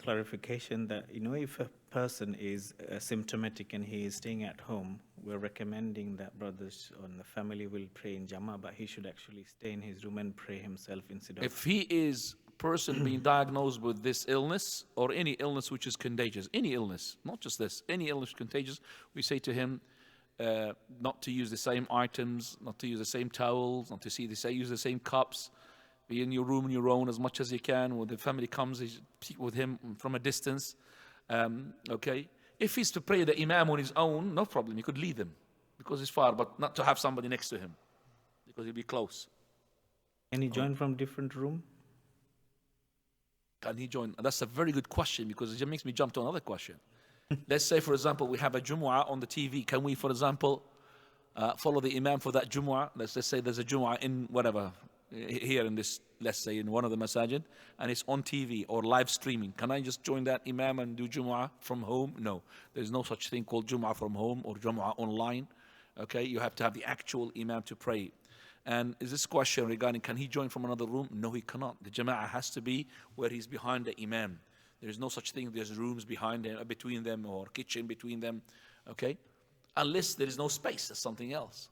clarification that, if a person is symptomatic and he is staying at home, we're recommending that brothers and the family will pray in Jama, but he should actually stay in his room and pray himself instead of... If he is a person being diagnosed with this illness or any illness which is contagious, any illness, not just this, any illness contagious, we say to him not to use the same items, not to use the same towels, not to use the same cups. Be in your room on your own as much as you can. When the family comes, speak with him from a distance. Okay? If he's to pray the imam on his own, no problem. You could leave him because he's far, but not to have somebody next to him because he'll be close. Can he join from different room? Can he join? That's a very good question because it makes me jump to another question. Let's say, for example, we have a Jumu'ah on the TV. Can we, for example, follow the imam for that Jumu'ah? Let's just say there's a Jumu'ah in whatever, here in this, let's say in one of the masajid, and it's on TV or live streaming. Can I just join that imam and do Jumu'ah from home? No. There's no such thing called Jumu'ah from home or Jumu'ah online. Okay, you have to have the actual imam to pray. And is this question regarding can he join from another room? No, he cannot. The Jama'ah has to be where he's behind the imam. There's no such thing, there's rooms behind him, between them or kitchen between them. Okay? Unless there is no space, that's something else.